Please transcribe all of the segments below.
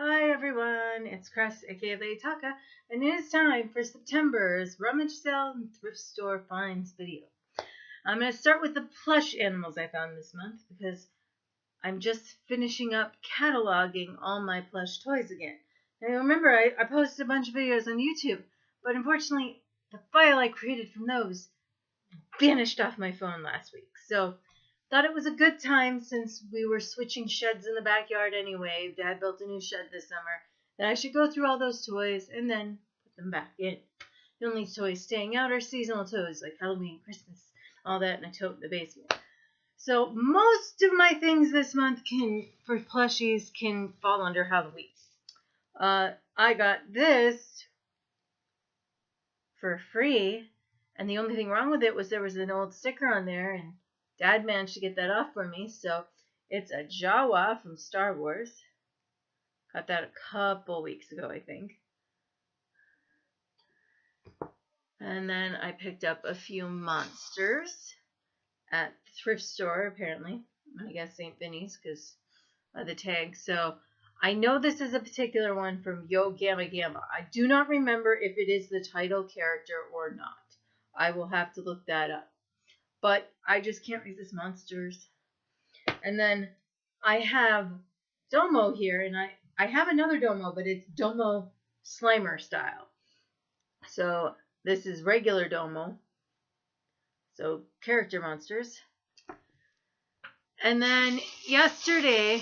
Hi everyone, it's Cress aka Lady Taka, and it is time for September's Rummage Sale and Thrift Store Finds video. I'm going to start with the plush animals I found this month because I'm just finishing up cataloging all my plush toys again. Now remember, I posted a bunch of videos on YouTube, but unfortunately the file I created from those vanished off my phone last week. So thought it was a good time, since we were switching sheds in the backyard anyway. Dad built a new shed this summer, that I should go through all those toys and then put them back in. The only toys staying out are seasonal toys like Halloween, Christmas, all that in a tote in the basement. So most of my things this month for plushies can fall under Halloween. I got this for free, and the only thing wrong with it was there was an old sticker on there, and Dad managed to get that off for me. So it's a Jawa from Star Wars. Got that a couple weeks ago, I think. And then I picked up a few monsters at the thrift store, apparently. I guess St. Vinny's because of the tag. So I know this is a particular one from Yo Gamma Gamma. I do not remember if it is the title character or not. I will have to look that up. But I just can't resist monsters. And then I have Domo here, and I have another Domo, but it's Domo Slimer style. So this is regular Domo. So character monsters. And then yesterday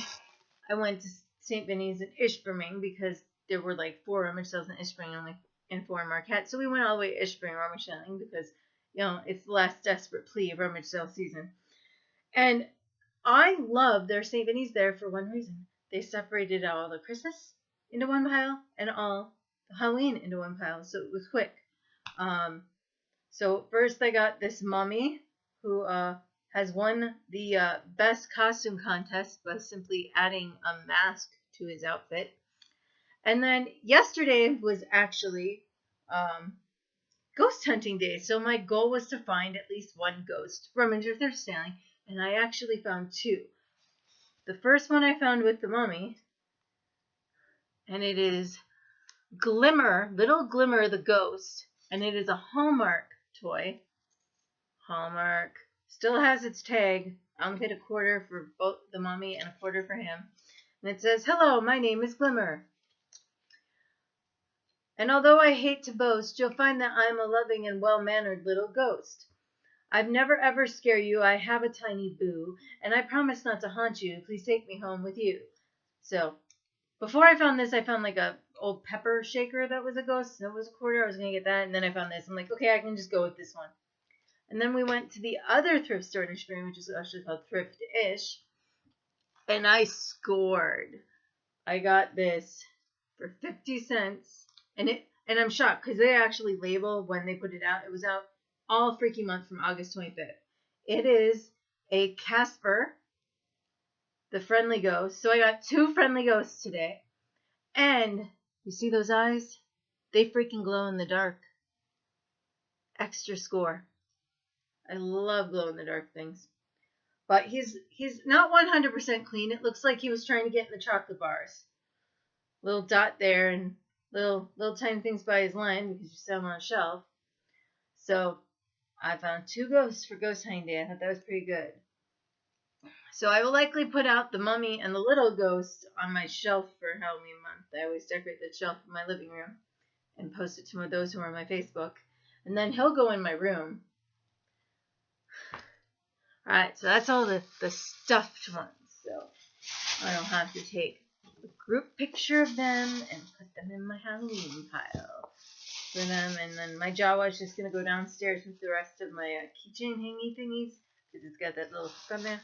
I went to St. Vinny's in Ishburning because there were like 4 rummage sales in Ishburning and 4 in Marquette. So we went all the way to Ishburning rummage selling because, you know, it's the last desperate plea of rummage sale season. And I love their St. Vinny's there for one reason. They separated all the Christmas into one pile and all the Halloween into one pile, so it was quick. So first I got this mummy who has won the best costume contest by simply adding a mask to his outfit. And then yesterday was actually ghost hunting day, so my goal was to find at least one ghost rummage or thrift selling, and I actually found 2. The first one I found with the mummy, and it is Glimmer, Little Glimmer the Ghost, and it is a Hallmark toy. Hallmark. Still has its tag. I only paid $0.25 for both the mummy and $0.25 for him. And it says, "Hello, my name is Glimmer. And although I hate to boast, you'll find that I'm a loving and well-mannered little ghost. I've never ever scare you. I have a tiny boo, and I promise not to haunt you. Please take me home with you." So before I found this, I found like a old pepper shaker that was a ghost. That was $0.25. I was going to get that. And then I found this. I'm like, okay, I can just go with this one. And then we went to the other thrift store in Ishburning, which is actually called Thrift-ish. And I scored. I got this for 50 cents. And I'm shocked because they actually label when they put it out. It was out all freaking month from August 25th. It is a Casper, the friendly ghost. So I got 2 friendly ghosts today. And you see those eyes? They freaking glow in the dark. Extra score. I love glow in the dark things. But he's not 100% clean. It looks like he was trying to get in the chocolate bars. Little dot there and little tiny things by his line because you sell them on a shelf. So I found 2 ghosts for ghost hunting day. I thought that was pretty good. So I will likely put out the mummy and the little ghost on my shelf for Halloween month. I always decorate the shelf in my living room and post it to those who are on my Facebook. And then he'll go in my room. Alright, so that's all the stuffed ones. So I don't have to take a group picture of them and put them in my Halloween pile for them. And then my Jawa is just going to go downstairs with the rest of my keychain hangy thingies because it's got that little hook on there.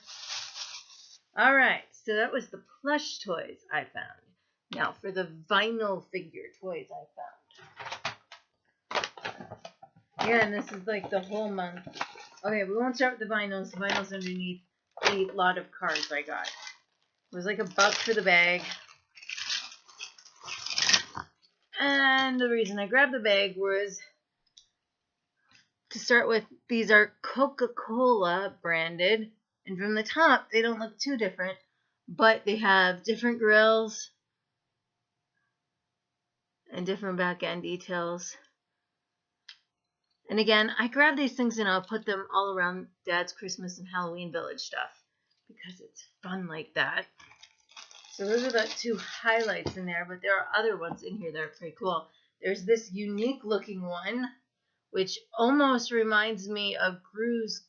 Alright, so that was the plush toys I found. Now for the vinyl figure toys I found. Yeah, and this is like the whole month. Okay, we won't start with the vinyls. The vinyls underneath the lot of cards I got. It was like $1 for the bag. And the reason I grabbed the bag was to start with, these are Coca-Cola branded. And from the top, they don't look too different. But they have different grills. and different back end details. And again, I grab these things and I'll put them all around Dad's Christmas and Halloween Village stuff because it's fun like that. So those are the two highlights in there, but there are other ones in here that are pretty cool. There's this unique looking one, which almost reminds me of Gru's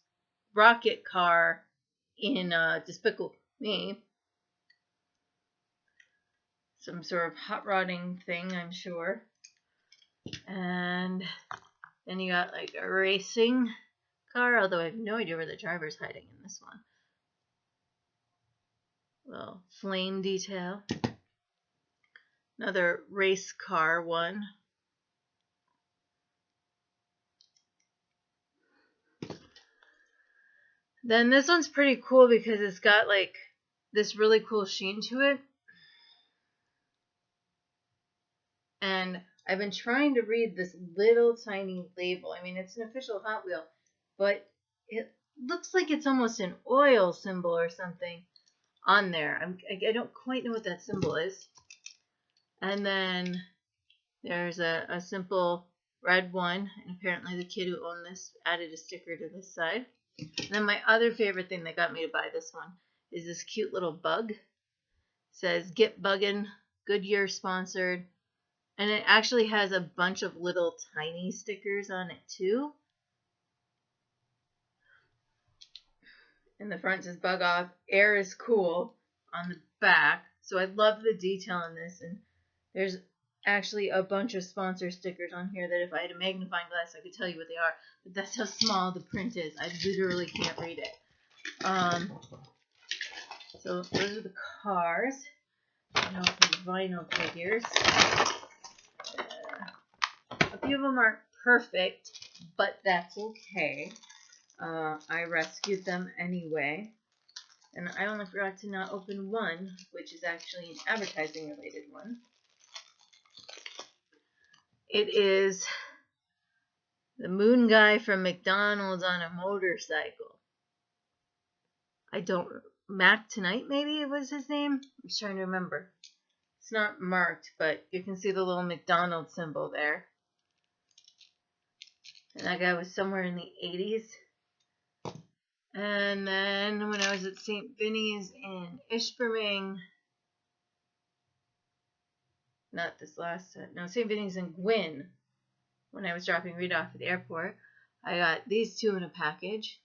rocket car in Despicable Me. Some sort of hot rodding thing, I'm sure. And then you got like a racing car, although I have no idea where the driver's hiding in this one. Little flame detail. Another race car one. Then this one's pretty cool because it's got like this really cool sheen to it. And I've been trying to read this little tiny label. I mean, it's an official Hot Wheel, but it looks like it's almost an oil symbol or something on there. I don't quite know what that symbol is. And then there's a simple red one, and apparently the kid who owned this added a sticker to this side. And then my other favorite thing that got me to buy this one is this cute little bug. It says, "Get Buggin', Goodyear sponsored." And it actually has a bunch of little tiny stickers on it too. And the front says "Bug Off." Air is cool on the back. So I love the detail in this. And there's actually a bunch of sponsor stickers on here that if I had a magnifying glass I could tell you what they are, but that's how small the print is. I literally can't read it. So those are the cars. Now for the vinyl figures. A few of them aren't perfect, but that's okay. I rescued them anyway. And I only forgot to not open one, which is actually an advertising related one. It is the moon guy from McDonald's on a motorcycle. Mac Tonight maybe it was his name? I'm just trying to remember. It's not marked, but you can see the little McDonald's symbol there. And that guy was somewhere in the 80s. And then when I was at St. Vinny's in Ishpeming, not this last set, no, St. Vinny's in Gwyn, when I was dropping Rita off at the airport, I got these two in a package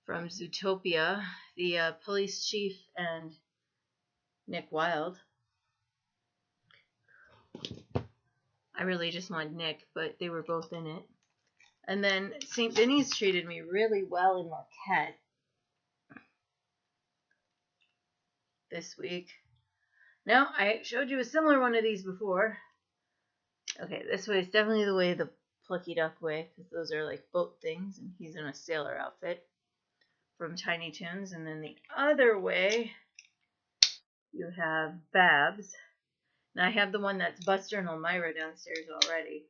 from Zootopia, the police chief and Nick Wilde. I really just wanted Nick, but they were both in it. And then St. Vinny's treated me really well in Marquette this week. Now, I showed you a similar one of these before. Okay, this way is definitely the way the Plucky Duck way, because those are like boat things, and he's in a sailor outfit from Tiny Toons. And then the other way, you have Babs. And I have the one that's Buster and Elmira downstairs already.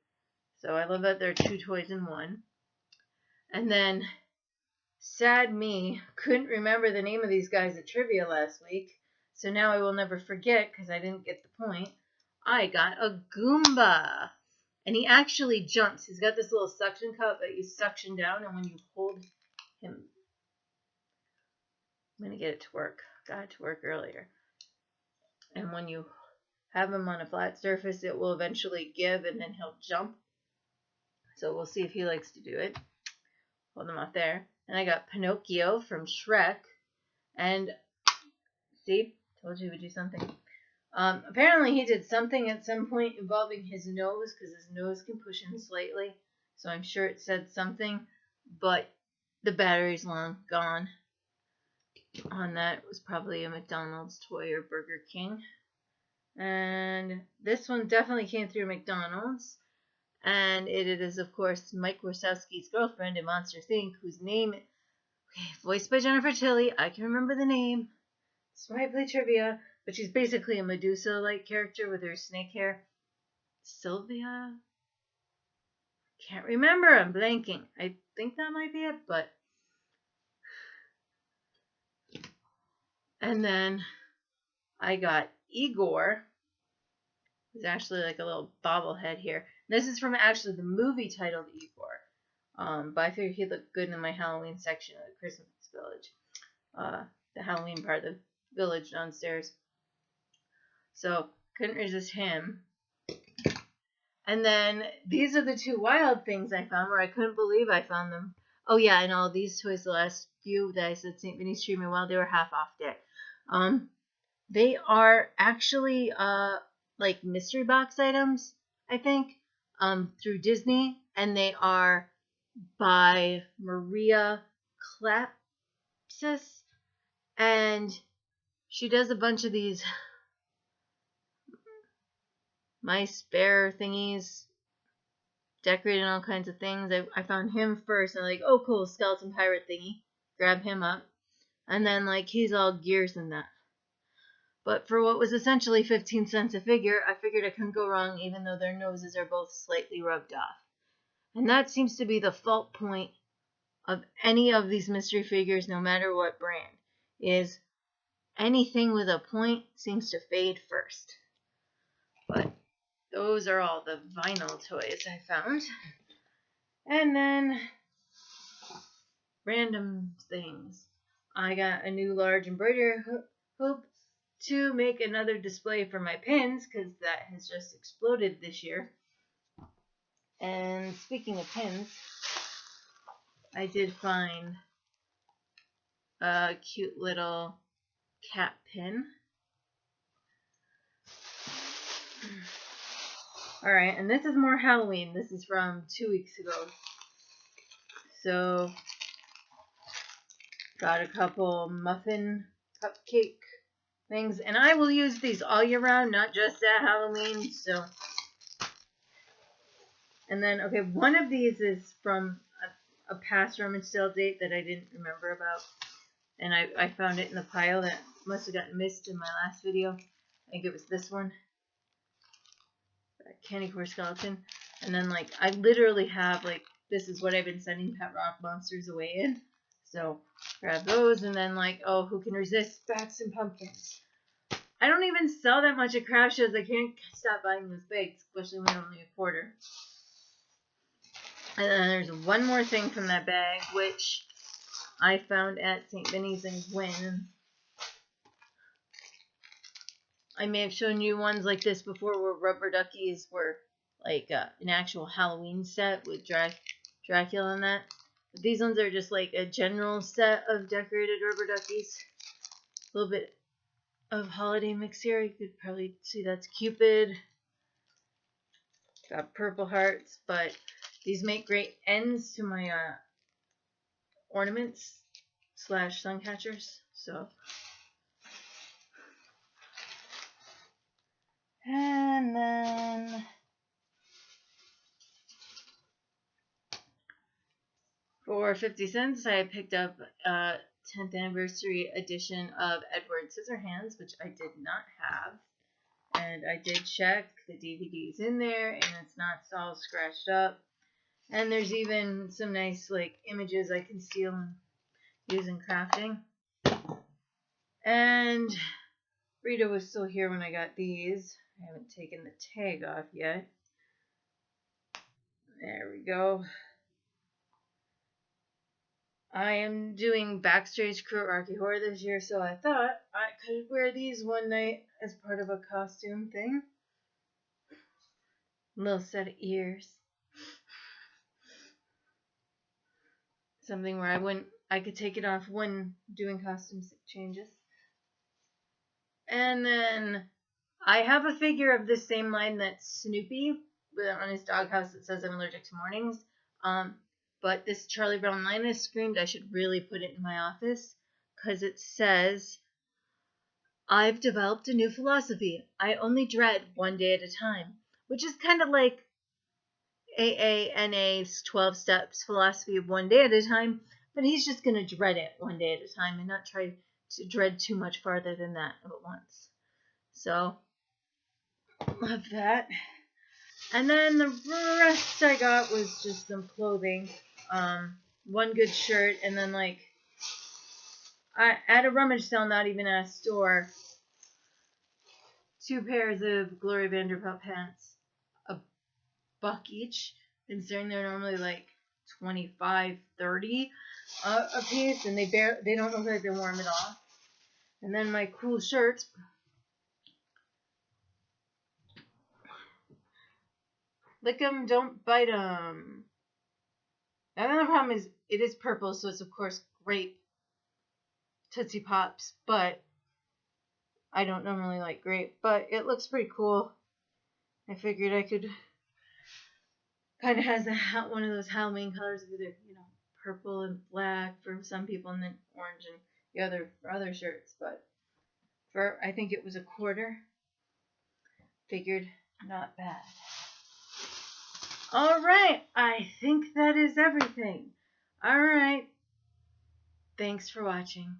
So I love that there are two toys in one. And then, sad me, couldn't remember the name of these guys at trivia last week. So now I will never forget because I didn't get the point. I got a Goomba. And he actually jumps. He's got this little suction cup that you suction down, and when you hold him, I'm going to get it to work. Got it to work earlier. And when you have him on a flat surface, it will eventually give, and then he'll jump. So we'll see if he likes to do it. Hold him up there. And I got Pinocchio from Shrek. And see, told you he would do something. Apparently he did something at some point involving his nose, because his nose can push in slightly. So I'm sure it said something, but the battery's long gone. On that, it was probably a McDonald's toy or Burger King. And this one definitely came through McDonald's. And it is, of course, Mike Wazowski's girlfriend in Monsters, Inc., whose name, voiced by Jennifer Tilly. I can remember the name. That's why I play trivia. But she's basically a Medusa-like character with her snake hair. Sylvia? Can't remember. I'm blanking. I think that might be it, but... And then I got Igor There's actually like a little bobblehead here. This is from actually the movie titled E4. But I figured he'd look good in my Halloween section of the Christmas Village. The Halloween part of the village downstairs. So, couldn't resist him. And then, these are the two wild things I found where I couldn't believe I found them. Oh yeah, and all these toys, the last few that I said St. Vinny's treated me well, they were half off there. They are actually, like mystery box items, I think, through Disney. And they are by Maria Klapsis. And she does a bunch of these My Spare thingies, decorating all kinds of things. I found him first, and I'm like, oh cool, skeleton pirate thingy. Grab him up. And then like he's all gears and that. But for what was essentially 15 cents a figure, I figured I couldn't go wrong even though their noses are both slightly rubbed off. And that seems to be the fault point of any of these mystery figures, no matter what brand, is anything with a point seems to fade first. But those are all the vinyl toys I found. And then random things. I got a new large embroidery hoop to make another display for my pins because that has just exploded this year. And speaking of pins, I did find a cute little cat pin. Alright, and this is more Halloween. This is from 2 weeks ago. So, got a couple muffin cupcake things. And I will use these all year round, not just at Halloween. So, and then, okay, one of these is from a past Rummage sale date that I didn't remember about. And I found it in the pile that must have gotten missed in my last video. I think it was this one. Candy Corn Skeleton. And then, like, I literally have, like, this is what I've been sending Pet Rock Monsters away in. So, grab those, and then, like, oh, who can resist bats and pumpkins? I don't even sell that much at craft shows. I can't stop buying those bags, especially when I'm only a quarter. And then there's one more thing from that bag, which I found at St. Vinny's in Gwyn. I may have shown you ones like this before where rubber duckies were like an actual Halloween set with Dracula and that. But these ones are just like a general set of decorated rubber duckies. A little bit of holiday mix here. You could probably see that's Cupid. Got purple hearts, but these make great ends to my ornaments / sun catchers. So. And then for 50 cents, I picked up a 10th anniversary edition of Edward Scissorhands, which I did not have. And I did check, the DVD's in there, and it's not all scratched up. And there's even some nice like images I can steal and use in crafting. And Rita was still here when I got these. I haven't taken the tag off yet. There we go. I am doing backstage crew at Rocky Horror this year, so I thought I could wear these one night as part of a costume thing. Little set of ears. Something where I could take it off when doing costume changes. And then I have a figure of this same line that's Snoopy on his doghouse that says I'm allergic to mornings. But this Charlie Brown line has screamed I should really put it in my office because it says, I've developed a new philosophy. I only dread one day at a time, which is kind of like AANA's 12 steps philosophy of one day at a time, but he's just going to dread it one day at a time and not try to dread too much farther than that at once. So, love that. And then the rest I got was just some clothing. One good shirt, and then like at a rummage sale, not even at a store, 2 pairs of Glory Vanderpump pants, $1 each, considering they're normally like 25, 30 a piece, and they don't look like they're warm at all. And then my cool shirts. Lick 'em, don't bite 'em. Another problem is it is purple, so it's of course grape Tootsie Pops, but I don't normally like grape, but it looks pretty cool. I figured I could, kind of has one of those Halloween colors, either, purple and black for some people, and then orange and the other for other shirts. But I think it was $1. Figured not bad. All right, I think that is everything. All right, thanks for watching.